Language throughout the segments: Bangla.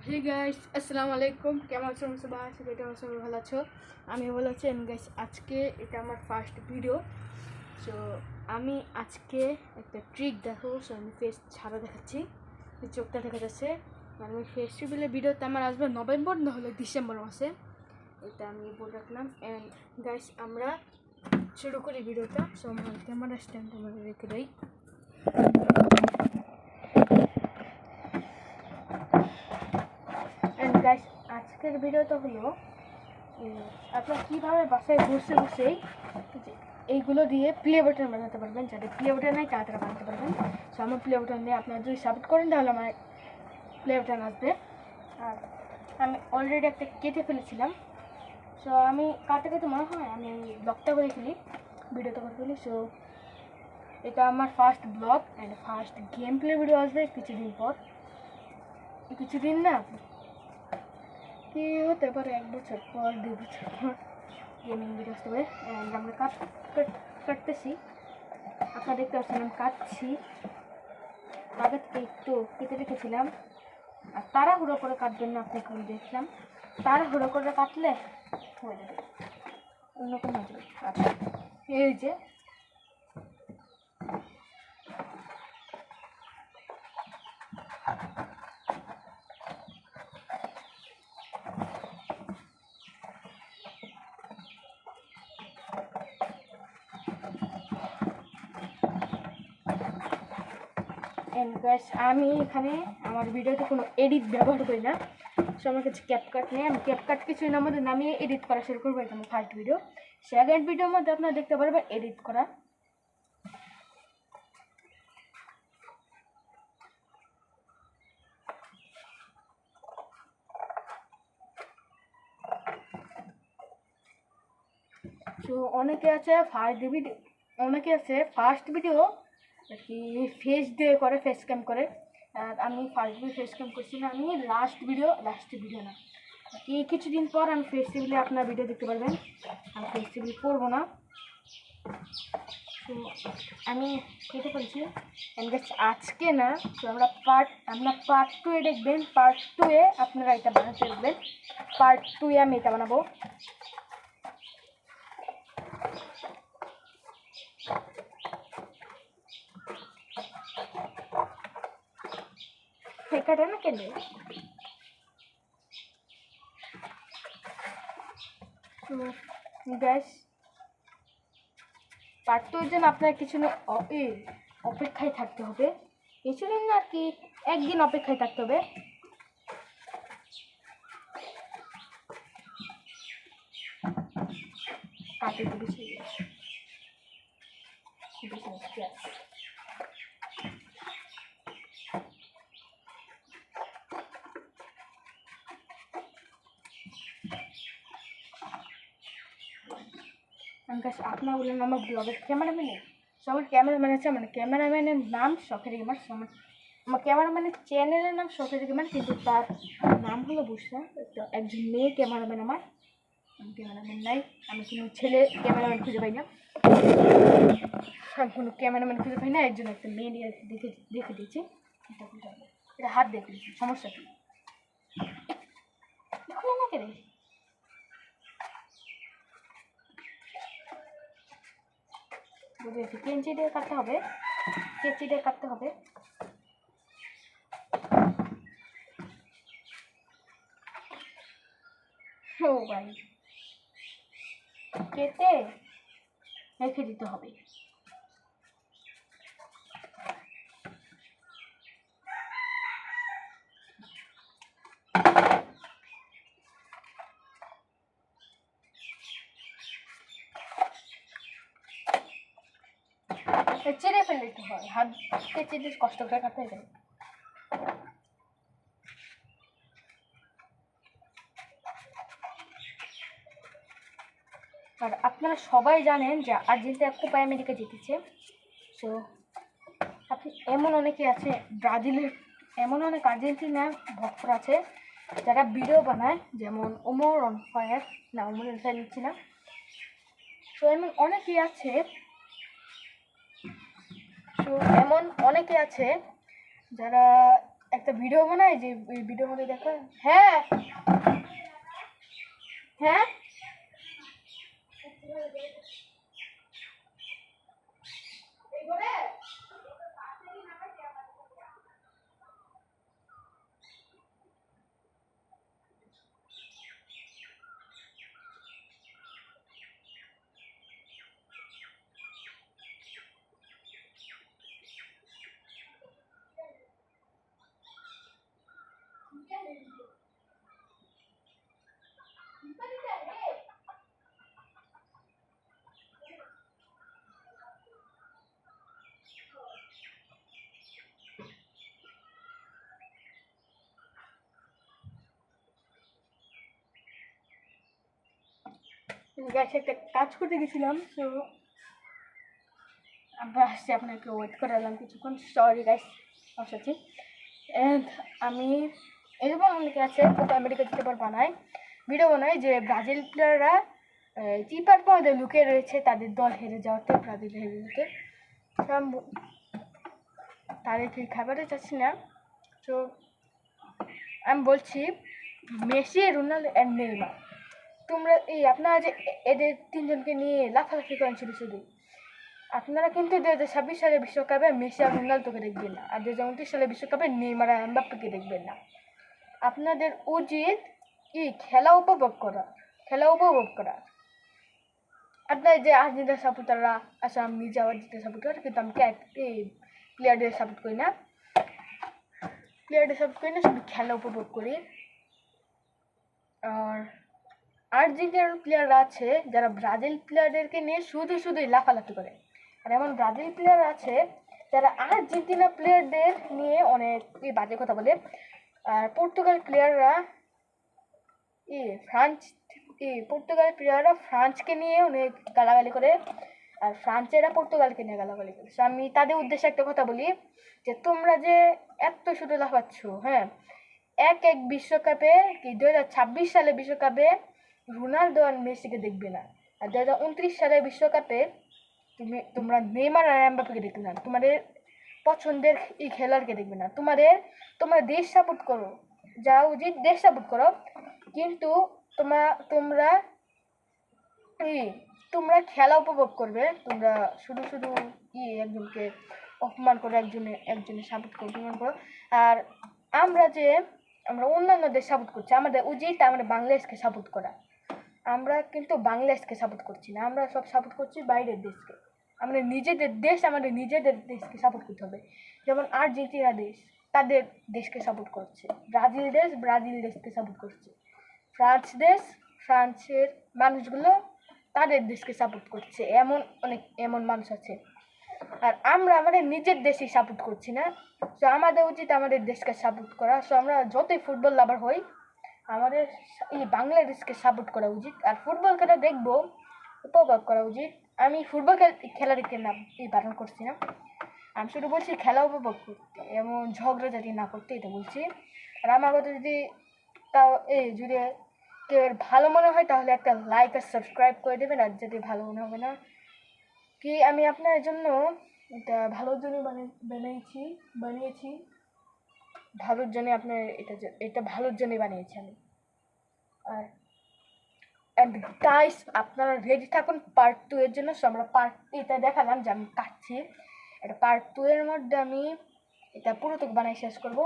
হে গাইস, আসসালামু আলাইকুম। কেমন আছো সবাই? আশা করি তোমরা সবাই ভালো আছো। আমি ভালো আছি। গাইস, আজকে এটা আমার ফার্স্ট ভিডিও। সো আমি আজকে একটা ট্রিক দেখো। সো আমি ফেস ছাড়া দেখাচ্ছি, চোখটা দেখা যাচ্ছে। আমি ফেস্টিভ্যালের ভিডিওতে আমার আসবে নভেম্বর না হলে ডিসেম্বর মাসে, এটা আমি বলে রাখলাম। অ্যান্ড গাইস, আমরা শুরু করি ভিডিওটা। সো আমার ক্যামেরা স্ট্যান্ড আমরা রেখে দেই। অ্যান্ড গাইস, আজকের ভিডিওটা হলো আপনারা কীভাবে বাসায় বসে বসেই এইগুলো দিয়ে প্লে বাটন বানাতে পারবেন। যাদের প্লে বাটন নেই তারা বানাতে পারবেন। সো আমার প্লে বাটন দিয়ে আপনারা যদি সাপোর্ট করেন তাহলে আমার প্লে বাটন আসবে। আর আমি অলরেডি একটা কেটে ফেলেছিলাম। সো আমি কাটতে কাটতে মনে হয় আমি ব্লগটা করে ফেলি, ভিডিওটা করে ফেলি। সো এটা আমার first blog and first game play video আসবে কিছুদিন পর। কিছুদিন না, কি হতে পারে 1 বছর পর, 2 বছর পর গেমিং ভিডিও আসতে পারে। অ্যান্ড আমরা কাটতেছি, আপনারা দেখতে পাচ্ছেন আমি কাটছি। আগে থেকে একটু কেটে রেখেছিলাম। আর তাড়াহুড়ো করে কাটবেন না, আপনাকে আমি দেখলাম তাড়াহুড়ো করে কাটলে হয়ে যাবে, অন্যরকম হয়ে যাবে। আচ্ছা, এই যে আমি এখানে আমার ভিডিওতে কোনো এডিট ব্যবহার করি না। সো আমার কাছে ক্যাপকাট নেই, আমি ক্যাপকাট কিছুদিনের মধ্যে নামিয়ে এডিট করা শুরু করবো। এটা আমার ফার্স্ট ভিডিও। সেকেন্ড ভিডিওর মধ্যে আপনারা দেখতে পারবেন এডিট করা। তো অনেকে আছে ফার্স্ট ভিডিও আর কি ফেস দিয়ে করে, ফেস ক্যাম করে। আর আমি ফার্স্ট ভিডিও ফেস ক্যাম করছি না, আমি লাস্ট ভিডিও না কি কিছুদিন পর আমি ফেস্টিভ্যালে আপনার ভিডিও দেখতে পারবেন। আমি ফেস্টিভ্যাল করবো না। তো আমি কেটে ফেলছি আজকে না। তো আমরা পার্ট 2 এ দেখবেন। পার্ট 2 এ আপনারা এটা বানাতে দেখবেন। পার্ট 2 এ আমি এটা বানাবো। কাটা না কেন? তো গ্যাস পার্ট 2 এর জন্য আপনার কিছু না অপেক্ষায় থাকতে হবে। কিছুদিন না আর কি, একদিন অপেক্ষায় থাকতে হবে। কাটে দিয়েছি আপনার বললেন আমার ব্লগের ক্যামেরাম্যানে। সবার ক্যামেরাম্যান আছে, মানে ক্যামেরাম্যানের নাম শখের গেমার। আমার ক্যামেরাম্যানের চ্যানেলের নাম শখের গেমার, কিন্তু তার নাম হলো বুঝতে একজন মেয়ে ক্যামেরাম্যান আমার। আমি ক্যামেরাম্যান নাই, আমি কোনো ছেলে ক্যামেরাম্যান খুঁজে পাই না। আমি কোনো ক্যামেরাম্যান খুঁজে পাই না, একজন একটা মেয়ে নিয়ে দেখে দিয়েছি। এটা হাত দেখে দিয়েছি, সমস্যা কি খুলে না কেন? বুঝেছি, কেঞ্চি দিয়ে কাটতে হবে, কেচি দিয়ে কাটতে হবে। ও ভাই, কেটে রেখে দিতে হবে। চিড়ে ফেলে দিতে হয়, হাত কেচে দিয়ে কষ্ট করে কাটতে যায়। আর আপনারা সবাই জানেন যে আর্জেন্টিনা কোপা আমেরিকা জিতেছে। সো আপনি এমন অনেকে আছে ব্রাজিলের, এমন অনেক আর্জেন্টিনা ভক্তরা আছে যারা ভিডিও বানায়, যেমন ওমর অন ফায়ার, না ওমর অন ফায়ার নিচ্ছি না। তো এমন অনেকে আছে যারা একটা ভিডিও বানাই যে ভিডিওর মধ্যে দেখা। হ্যাঁ হ্যাঁ গাইস একটা কাজ করতে গেছিলাম, তো আমরা আসছি, আপনাকে ওয়েট করালাম কিছুক্ষণ, সরি গাইস আসছি। অ্যান্ড আমি এরকম অনেকে আছে কোপা আমেরিকা যেতে পর বানায় ভিডিও বানায় যে ব্রাজিল প্লেয়াররা চিপার পদে লুকিয়ে রয়েছে তাদের দল হেরে যাওয়াতে, ব্রাজিল হেরে যেতে। তাদেরকে খাবারে চাচ্ছি না, তো আমি বলছি মেসি, রোনাল্ডো অ্যান্ড নেইমার, তোমরা এই আপনারা যে এদের তিনজনকে নিয়ে লাফালাফি করেন শুধু শুধু, আপনারা কিন্তু 2026 সালে বিশ্বকাপে মেসি আর রোনাল্ডোকে দেখবেন না, আর 2029 সালে বিশ্বকাপে নেইমার আর এমবাপ্পেকে দেখবেন না। আপনাদের উচিত খেলা উপভোগ করা, খেলা উপভোগ করা। আপনার যে আর্জেন্টিনার সাপোর্টাররা আছে, আমি নিজে আর্জেন্টিনার সাপোর্টার, কিন্তু আমি প্লেয়ারদের সাপোর্ট করি না, শুধু খেলা উপভোগ করি। আর আর্জেন্টিনার প্লেয়াররা আছে যারা ব্রাজিল প্লেয়ারদেরকে নিয়ে শুধু শুধুই লাফালাফি করে, আর এমন ব্রাজিল প্লেয়ার আছে যারা আর্জেন্টিনা প্লেয়ারদের নিয়ে অনেক বাজে কথা বলে। আর পর্তুগাল প্লেয়াররা ফ্রান্সকে নিয়ে অনেক গালাগালি করে, আর ফ্রান্সেরা পর্তুগালকে নিয়ে গালাগালি করে। আমি তাদের উদ্দেশ্যে একটা কথা বলি যে তোমরা যে এত শুধু লাফাচ্ছ, হ্যাঁ, এক বিশ্বকাপে 2026 সালে বিশ্বকাপে রোনাল্ডো আর মেসিকে দেখবে না, আর 2029 সালে বিশ্বকাপে তোমরা নেইমার আর এমবাপ্পেকে দেখবে না, তোমাদের পছন্দের খেলোয়াড়কে দেখবে না। তোমরা দেশ সাপোর্ট করো, যা উচিত দেশ সাপোর্ট করো, কিন্তু তোমরা তোমরা খেলা উপভোগ করবে, তোমরা শুধু শুধু একজনকে অপমান করো, একজনের সাপোর্ট করো, অপমান করো। আর আমরা অন্যান্য দেশ সাপোর্ট করছি, আমাদের উচিত আমাদের বাংলাদেশকে সাপোর্ট করা। আমরা কিন্তু বাংলাদেশকে সাপোর্ট করছি না, আমরা সব সাপোর্ট করছি বাইরের দেশকে। আমাদের নিজেদের দেশকে সাপোর্ট করতে হবে। যেমন আর্জেন্টিনা দেশ তাদের দেশকে সাপোর্ট করছে, ব্রাজিল দেশকে সাপোর্ট করছে, ফ্রান্সের মানুষগুলো তাদের দেশকে সাপোর্ট করছে, এমন মানুষ আছে। আর আমরা আমাদের নিজের দেশই সাপোর্ট করছি না, তো আমাদের উচিত আমাদের দেশকে সাপোর্ট করা। সো আমরা যতই ফুটবল লাভার হই, আমাদের বাংলাদেশকে সাপোর্ট করা উচিত, আর ফুটবল খেলা দেখবো, উপভোগ করা উচিত। আমি ফুটবল খেলা দেখতে না বারণ করছি না, আমি শুধু বলছি খেলা উপভোগ করতে, এমন ঝগড়াঝাটি না করতে, এটা বলছি। আর আমার কথা যদি যদি কেউ ভালো মনে হয় তাহলে একটা লাইক আর সাবস্ক্রাইব করে দেবেন, আর যদি ভালো মনে হবে না, আমি আপনার জন্য এটা ভালোর জন্য বানিয়েছি, ভালোর জন্য আপনার এটা ভালোর জন্যই বানিয়েছি আমি। আর গাইস আপনারা রেডি থাকুন পার্ট 2 এর জন্য। আমরা পার্ট এটা দেখালাম যে আমি কাটছি, এটা পার্ট 2 এর মধ্যে আমি এটা পুরোটুকু বানাই শেষ করবো।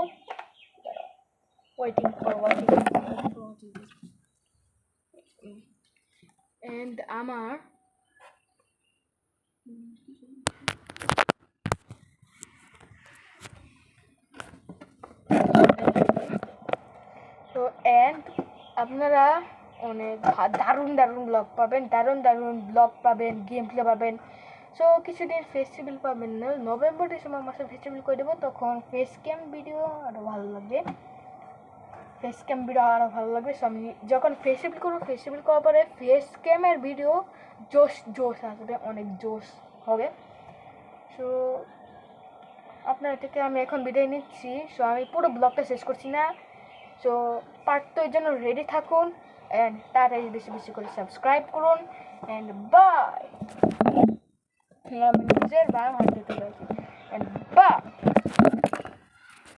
ওয়েটিং ফর ওয়াচিং এন্ড আমার তো আপনারা অনেক দারুণ ব্লগ পাবেন, গেম প্লে পাবেন। সো কিছুদিন ফেস্টিভ্যাল পাবেন না, নভেম্বর ডিসেম্বর মাসে ফেস্টিভ্যাল করে দেবো, তখন ফেস ক্যাম ভিডিও আরও ভালো লাগবে। সো আমি যখন ফেস্টিভ্যাল করবো, ফেস্টিভ্যাল করার পরে ফেস ক্যামের ভিডিও জোশ আসবে, অনেক জোশ হবে। সো আপনার থেকে আমি এখন বিদায় নিচ্ছি। সো আমি পুরো ব্লগটা শেষ করছি না, সো পার্ট 2 এর জন্য রেডি থাকুন, অ্যান্ড তাড়াতাড়ি বেশি বেশি করে সাবস্ক্রাইব করুন, অ্যান্ড বাই। নিজের বাম হাত দিতে পারছি, অ্যান্ড বাই।